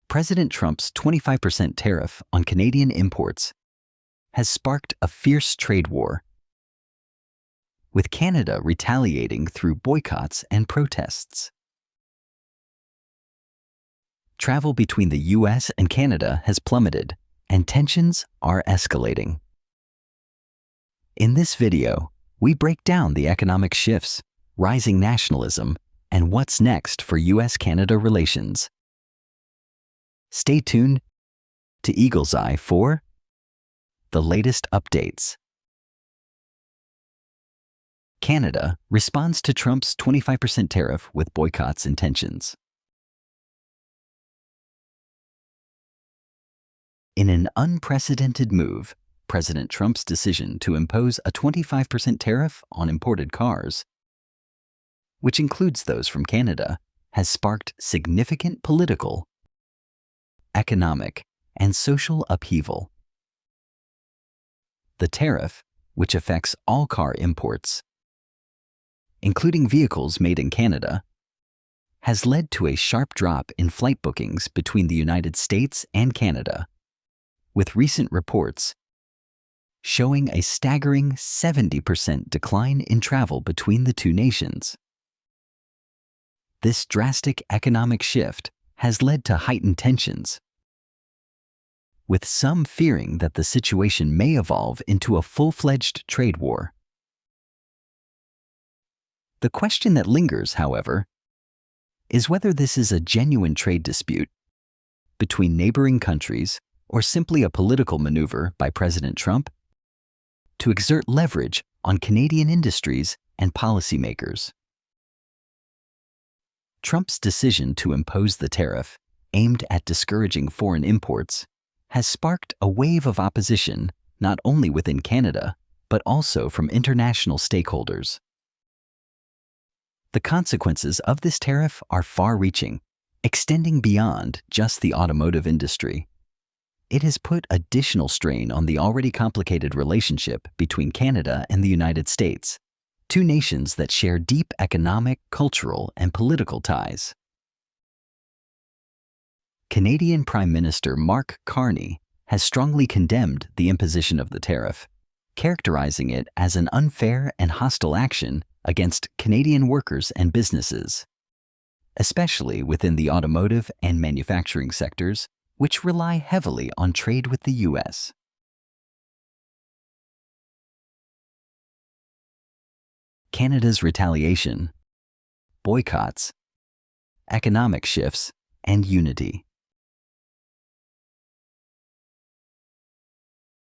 President Trump's 25% tariff on Canadian imports has sparked a fierce trade war, with Canada retaliating through boycotts and protests. Travel between the US and Canada has plummeted, and tensions are escalating. In this video, we break down the economic shifts, rising nationalism, and what's next for US-Canada relations. Stay tuned to Eagle's Eye for the latest updates. Canada responds to Trump's 25% tariff with boycotts and tensions. In an unprecedented move, President Trump's decision to impose a 25% tariff on imported cars, which includes those from Canada, has sparked significant political, economic, and social upheaval. The tariff, which affects all car imports, including vehicles made in Canada, has led to a sharp drop in flight bookings between the United States and Canada, with recent reports showing a staggering 70% decline in travel between the two nations. This drastic economic shift has led to heightened tensions, with some fearing that the situation may evolve into a full-fledged trade war. The question that lingers, however, is whether this is a genuine trade dispute between neighboring countries or simply a political maneuver by President Trump to exert leverage on Canadian industries and policymakers. Trump's decision to impose the tariff, aimed at discouraging foreign imports, has sparked a wave of opposition not only within Canada, but also from international stakeholders. The consequences of this tariff are far-reaching, extending beyond just the automotive industry. It has put additional strain on the already complicated relationship between Canada and the United States, two nations that share deep economic, cultural, and political ties. Canadian Prime Minister Mark Carney has strongly condemned the imposition of the tariff, characterizing it as an unfair and hostile action against Canadian workers and businesses, especially within the automotive and manufacturing sectors, which rely heavily on trade with the US. Canada's retaliation, boycotts, economic shifts, and unity.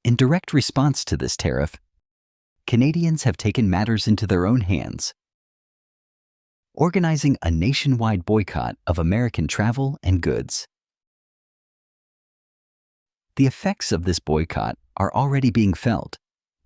In direct response to this tariff, Canadians have taken matters into their own hands, organizing a nationwide boycott of American travel and goods. The effects of this boycott are already being felt,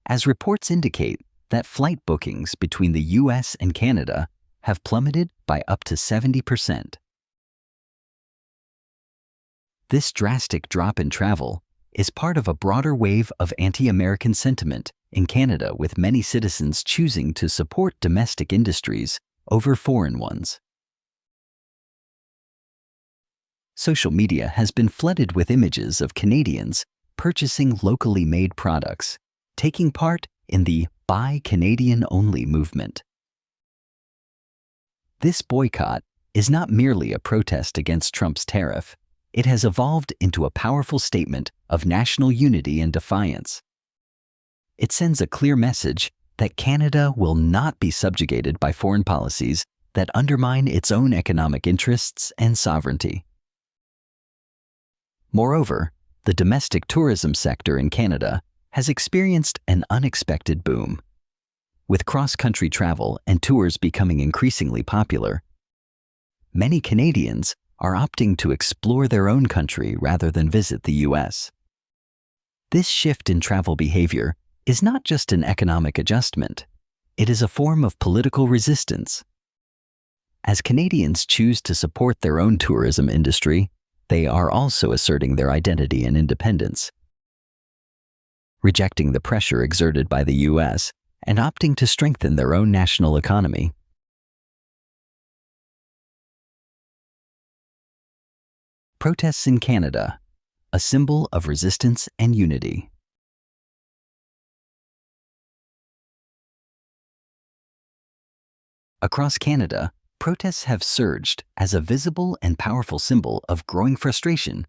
as reports indicate that flight bookings between the US and Canada have plummeted by up to 70%. This drastic drop in travel is part of a broader wave of anti-American sentiment in Canada, with many citizens choosing to support domestic industries over foreign ones. Social media has been flooded with images of Canadians purchasing locally made products, taking part in the Buy Canadian Only movement. This boycott is not merely a protest against Trump's tariff. It has evolved into a powerful statement of national unity and defiance. It sends a clear message that Canada will not be subjugated by foreign policies that undermine its own economic interests and sovereignty. Moreover, the domestic tourism sector in Canada has experienced an unexpected boom. With cross-country travel and tours becoming increasingly popular, many Canadians are opting to explore their own country rather than visit the US. This shift in travel behavior is not just an economic adjustment, it is a form of political resistance. As Canadians choose to support their own tourism industry, they are also asserting their identity and independence, rejecting the pressure exerted by the US and opting to strengthen their own national economy. Protests in Canada, a symbol of resistance and unity. Across Canada, protests have surged as a visible and powerful symbol of growing frustration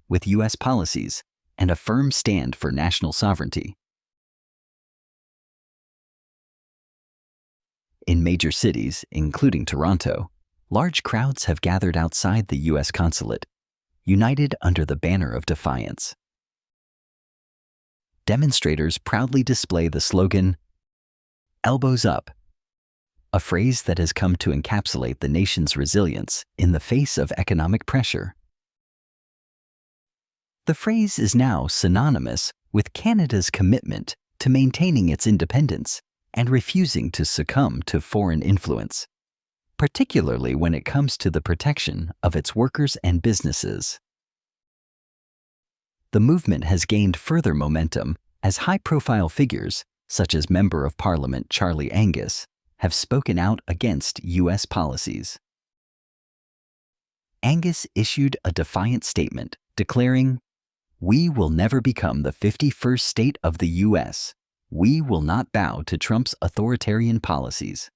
with U.S. policies and a firm stand for national sovereignty. In major cities, including Toronto, large crowds have gathered outside the U.S. consulate, united under the banner of defiance. Demonstrators proudly display the slogan, "Elbows up," a phrase that has come to encapsulate the nation's resilience in the face of economic pressure. The phrase is now synonymous with Canada's commitment to maintaining its independence and refusing to succumb to foreign influence, particularly when it comes to the protection of its workers and businesses. The movement has gained further momentum as high-profile figures, such as Member of Parliament Charlie Angus, have spoken out against U.S. policies. Angus issued a defiant statement declaring, "We will never become the 51st state of the U.S. We will not bow to Trump's authoritarian policies."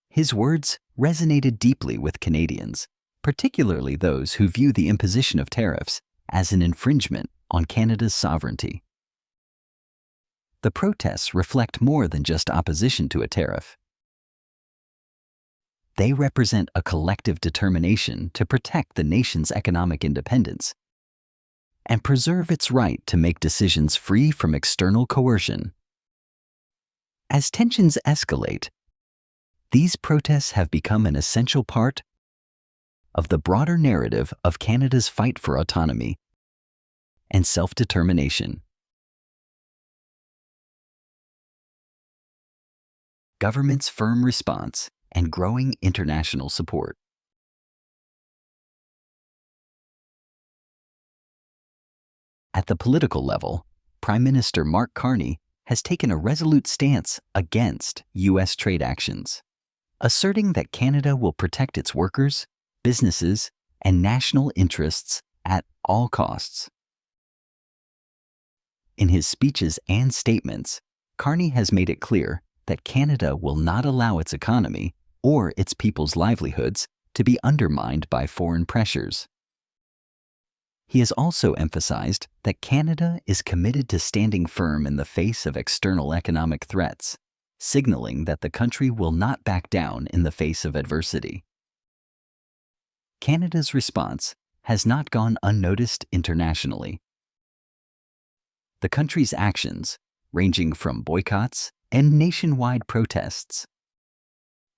His words resonated deeply with Canadians, particularly those who view the imposition of tariffs as an infringement on Canada's sovereignty. The protests reflect more than just opposition to a tariff. They represent a collective determination to protect the nation's economic independence and preserve its right to make decisions free from external coercion. As tensions escalate, these protests have become an essential part of the broader narrative of Canada's fight for autonomy and self-determination. Government's firm response and growing international support. At the political level, Prime Minister Mark Carney has taken a resolute stance against U.S. trade actions, asserting that Canada will protect its workers, businesses, and national interests at all costs. In his speeches and statements, Carney has made it clear that Canada will not allow its economy or its people's livelihoods to be undermined by foreign pressures. He has also emphasized that Canada is committed to standing firm in the face of external economic threats, signaling that the country will not back down in the face of adversity. Canada's response has not gone unnoticed internationally. The country's actions, ranging from boycotts and nationwide protests,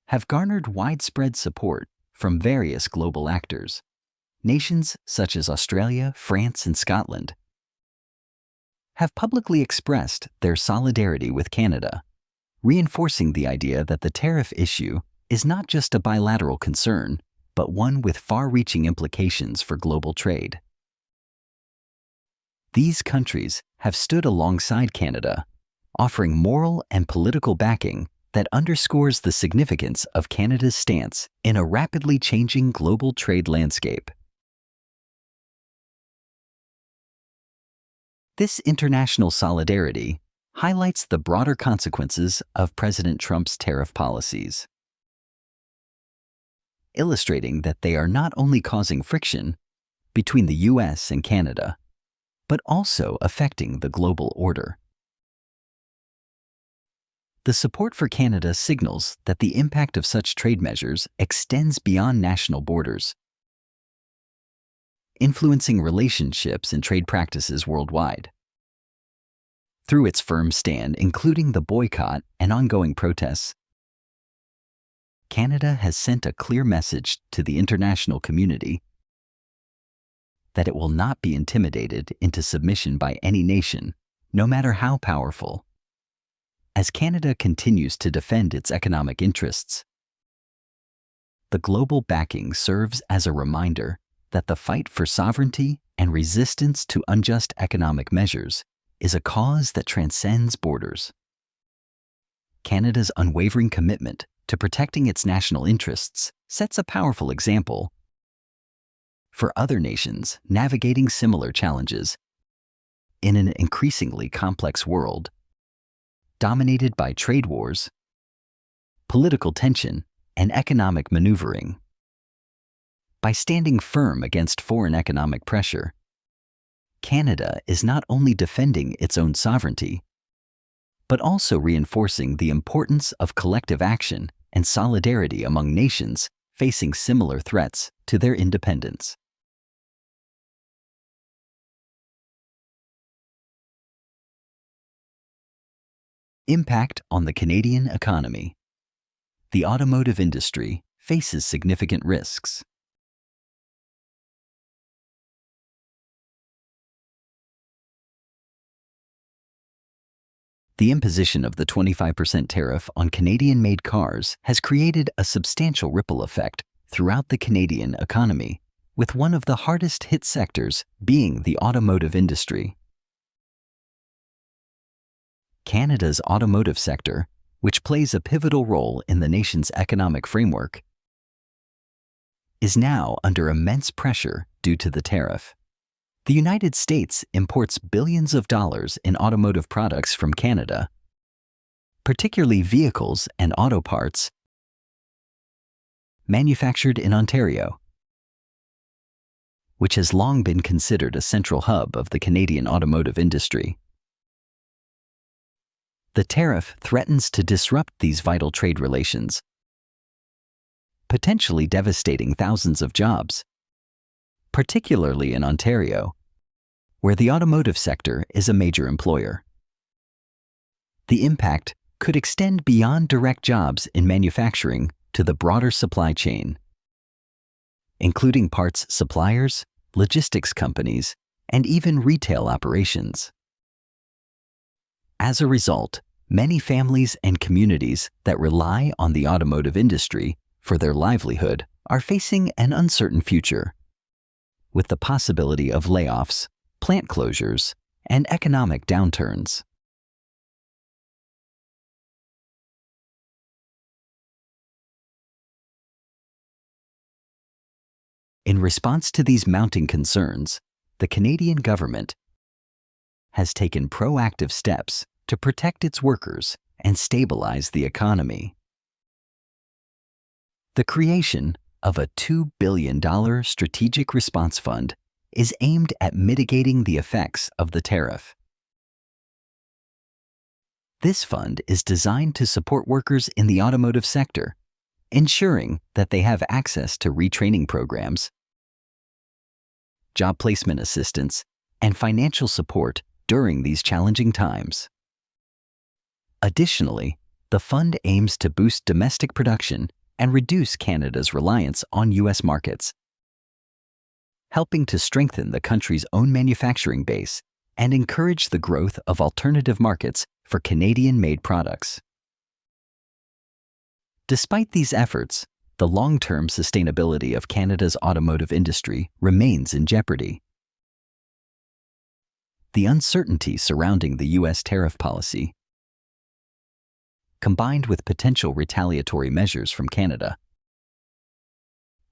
have garnered widespread support from various global actors. Nations such as Australia, France, and Scotland have publicly expressed their solidarity with Canada, reinforcing the idea that the tariff issue is not just a bilateral concern, but one with far-reaching implications for global trade. These countries have stood alongside Canada, offering moral and political backing that underscores the significance of Canada's stance in a rapidly changing global trade landscape. This international solidarity highlights the broader consequences of President Trump's tariff policies, illustrating that they are not only causing friction between the U.S. and Canada, but also affecting the global order. The support for Canada signals that the impact of such trade measures extends beyond national borders, influencing relationships and trade practices worldwide. Through its firm stand, including the boycott and ongoing protests, Canada has sent a clear message to the international community that it will not be intimidated into submission by any nation, no matter how powerful. As Canada continues to defend its economic interests, the global backing serves as a reminder that the fight for sovereignty and resistance to unjust economic measures is a cause that transcends borders. Canada's unwavering commitment to protecting its national interests sets a powerful example for other nations navigating similar challenges in an increasingly complex world dominated by trade wars, political tension, and economic maneuvering. By standing firm against foreign economic pressure, Canada is not only defending its own sovereignty, but also reinforcing the importance of collective action and solidarity among nations facing similar threats to their independence. Impact on the Canadian economy. The automotive industry faces significant risks. The imposition of the 25% tariff on Canadian-made cars has created a substantial ripple effect throughout the Canadian economy, with one of the hardest hit sectors being the automotive industry. Canada's automotive sector, which plays a pivotal role in the nation's economic framework, is now under immense pressure due to the tariff. The United States imports billions of dollars in automotive products from Canada, particularly vehicles and auto parts manufactured in Ontario, which has long been considered a central hub of the Canadian automotive industry. The tariff threatens to disrupt these vital trade relations, potentially devastating thousands of jobs, particularly in Ontario, where the automotive sector is a major employer. The impact could extend beyond direct jobs in manufacturing to the broader supply chain, including parts suppliers, logistics companies, and even retail operations. As a result, many families and communities that rely on the automotive industry for their livelihood are facing an uncertain future, with the possibility of layoffs, plant closures, and economic downturns. In response to these mounting concerns, the Canadian government has taken proactive steps to protect its workers and stabilize the economy. The creation of a $2 billion strategic response fund is aimed at mitigating the effects of the tariff. This fund is designed to support workers in the automotive sector, ensuring that they have access to retraining programs, job placement assistance, and financial support during these challenging times. Additionally, the fund aims to boost domestic production and reduce Canada's reliance on U.S. markets, helping to strengthen the country's own manufacturing base and encourage the growth of alternative markets for Canadian-made products. Despite these efforts, the long-term sustainability of Canada's automotive industry remains in jeopardy. The uncertainty surrounding the U.S. tariff policy, combined with potential retaliatory measures from Canada,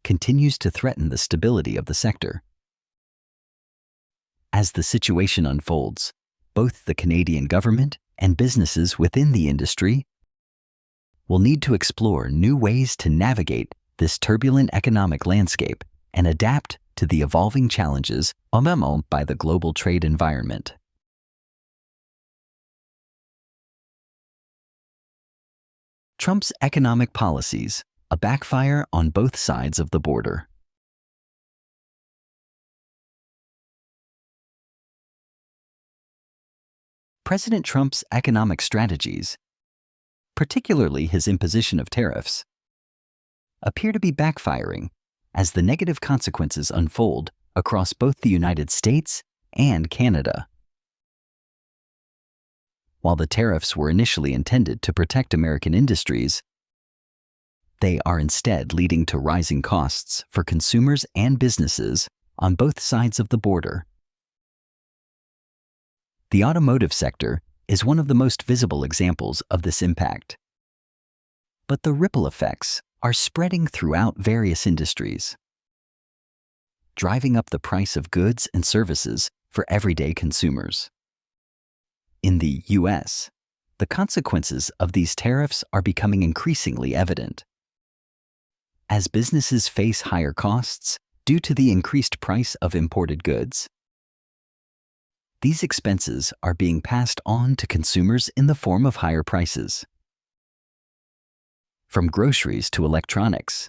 continues to threaten the stability of the sector. As the situation unfolds, both the Canadian government and businesses within the industry will need to explore new ways to navigate this turbulent economic landscape and adapt to the evolving challenges by the global trade environment. Trump's economic policies, a backfire on both sides of the border. President Trump's economic strategies, particularly his imposition of tariffs, appear to be backfiring as the negative consequences unfold across both the United States and Canada. While the tariffs were initially intended to protect American industries, they are instead leading to rising costs for consumers and businesses on both sides of the border. The automotive sector is one of the most visible examples of this impact. But the ripple effects are spreading throughout various industries. driving up the price of goods and services for everyday consumers. In the U.S., the consequences of these tariffs are becoming increasingly evident. As businesses face higher costs due to the increased price of imported goods, these expenses are being passed on to consumers in the form of higher prices. From groceries to electronics,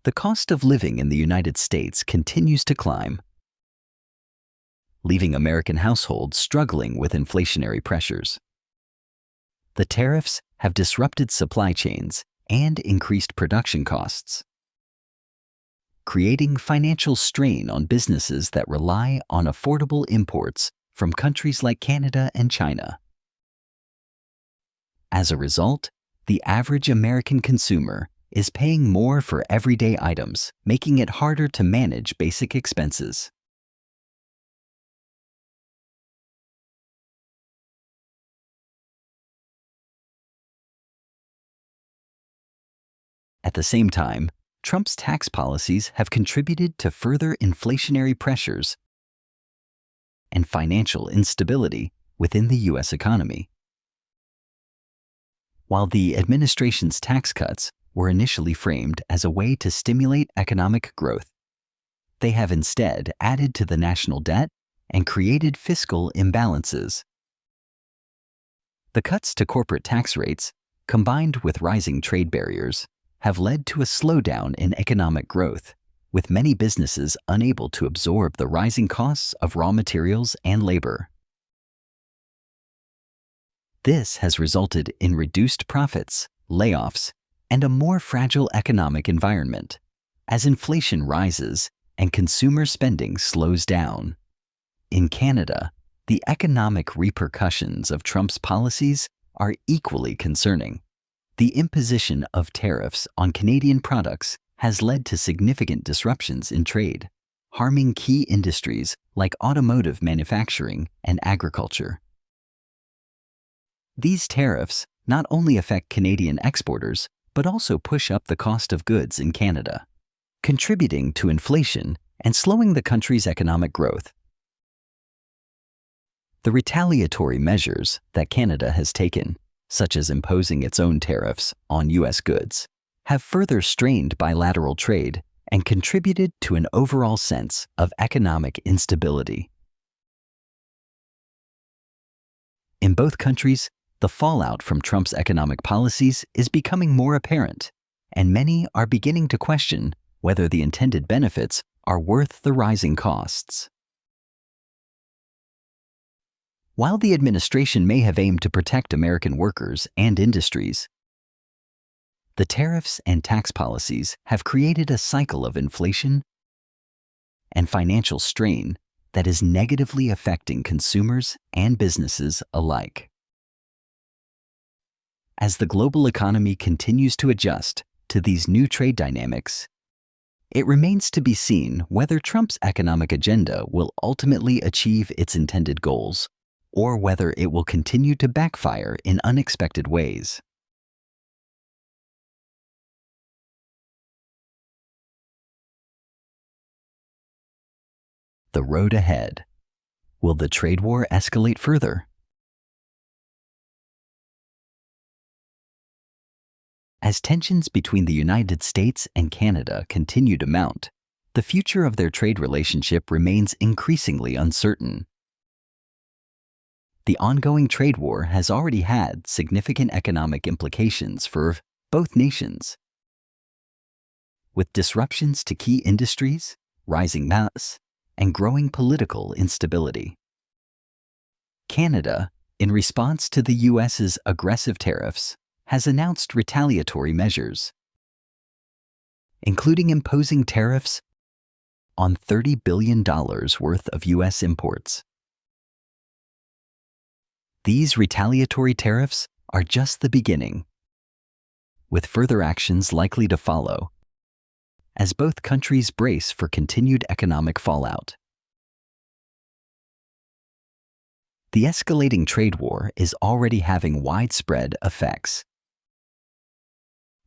the cost of living in the United States continues to climb, leaving American households struggling with inflationary pressures. The tariffs have disrupted supply chains and increased production costs, creating financial strain on businesses that rely on affordable imports from countries like Canada and China. As a result, the average American consumer is paying more for everyday items, making it harder to manage basic expenses. At the same time, Trump's tax policies have contributed to further inflationary pressures and financial instability within the U.S. economy. While the administration's tax cuts were initially framed as a way to stimulate economic growth, they have instead added to the national debt and created fiscal imbalances. The cuts to corporate tax rates, combined with rising trade barriers, have led to a slowdown in economic growth, with many businesses unable to absorb the rising costs of raw materials and labor. This has resulted in reduced profits, layoffs, and a more fragile economic environment as inflation rises and consumer spending slows down. In Canada, the economic repercussions of Trump's policies are equally concerning. The imposition of tariffs on Canadian products has led to significant disruptions in trade, harming key industries like automotive manufacturing and agriculture. These tariffs not only affect Canadian exporters, but also push up the cost of goods in Canada, contributing to inflation and slowing the country's economic growth. The retaliatory measures that Canada has taken, such as imposing its own tariffs on U.S. goods, have further strained bilateral trade and contributed to an overall sense of economic instability. In both countries, the fallout from Trump's economic policies is becoming more apparent, and many are beginning to question whether the intended benefits are worth the rising costs. While the administration may have aimed to protect American workers and industries, the tariffs and tax policies have created a cycle of inflation and financial strain that is negatively affecting consumers and businesses alike. As the global economy continues to adjust to these new trade dynamics, it remains to be seen whether Trump's economic agenda will ultimately achieve its intended goals, or whether it will continue to backfire in unexpected ways. The road ahead. Will the trade war escalate further? As tensions between the United States and Canada continue to mount, the future of their trade relationship remains increasingly uncertain. The ongoing trade war has already had significant economic implications for both nations, with disruptions to key industries, rising costs, and growing political instability. Canada, in response to the U.S.'s aggressive tariffs, has announced retaliatory measures, including imposing tariffs on $30 billion worth of U.S. imports. These retaliatory tariffs are just the beginning, with further actions likely to follow, as both countries brace for continued economic fallout. The escalating trade war is already having widespread effects,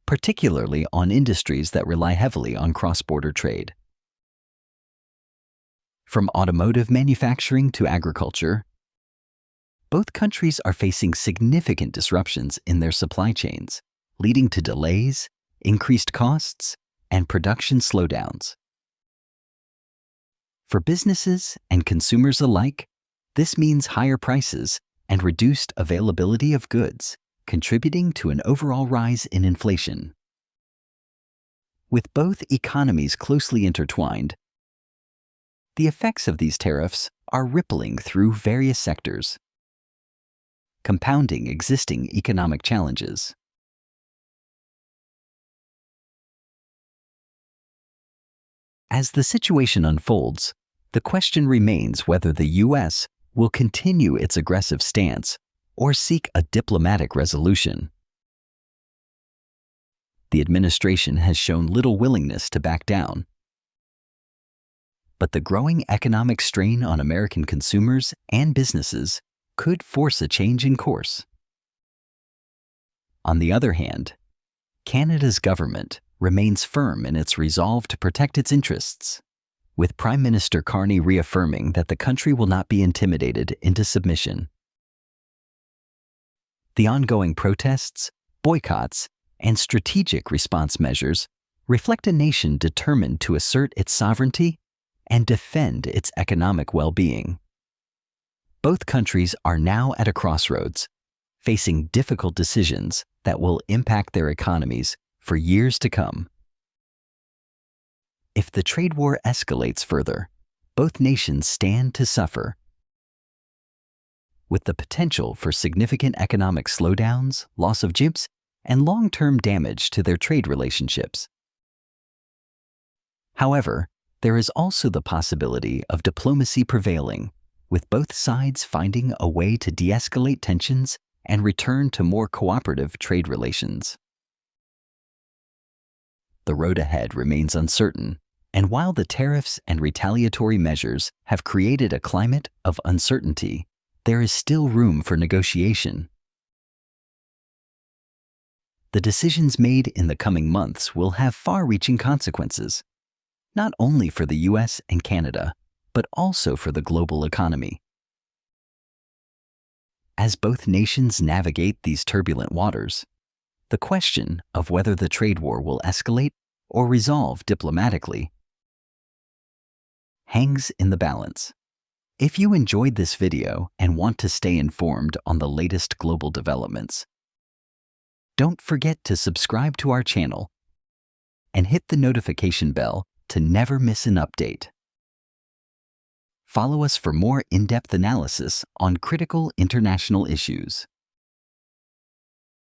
particularly on industries that rely heavily on cross-border trade. From automotive manufacturing to agriculture, both countries are facing significant disruptions in their supply chains, leading to delays, increased costs, and production slowdowns. For businesses and consumers alike, this means higher prices and reduced availability of goods, contributing to an overall rise in inflation. With both economies closely intertwined, the effects of these tariffs are rippling through various sectors, compounding existing economic challenges. As the situation unfolds, the question remains whether the U.S. will continue its aggressive stance or seek a diplomatic resolution. The administration has shown little willingness to back down, but the growing economic strain on American consumers and businesses could force a change in course. On the other hand, Canada's government remains firm in its resolve to protect its interests, with Prime Minister Carney reaffirming that the country will not be intimidated into submission. The ongoing protests, boycotts, and strategic response measures reflect a nation determined to assert its sovereignty and defend its economic well-being. Both countries are now at a crossroads, facing difficult decisions that will impact their economies for years to come. If the trade war escalates further, both nations stand to suffer, with the potential for significant economic slowdowns, loss of jobs, and long-term damage to their trade relationships. However, there is also the possibility of diplomacy prevailing, with both sides finding a way to de-escalate tensions and return to more cooperative trade relations. The road ahead remains uncertain, and while the tariffs and retaliatory measures have created a climate of uncertainty, there is still room for negotiation. The decisions made in the coming months will have far-reaching consequences, not only for the U.S. and Canada, but also for the global economy. As both nations navigate these turbulent waters, the question of whether the trade war will escalate or resolve diplomatically hangs in the balance. If you enjoyed this video and want to stay informed on the latest global developments, don't forget to subscribe to our channel and hit the notification bell to never miss an update. Follow us for more in-depth analysis on critical international issues.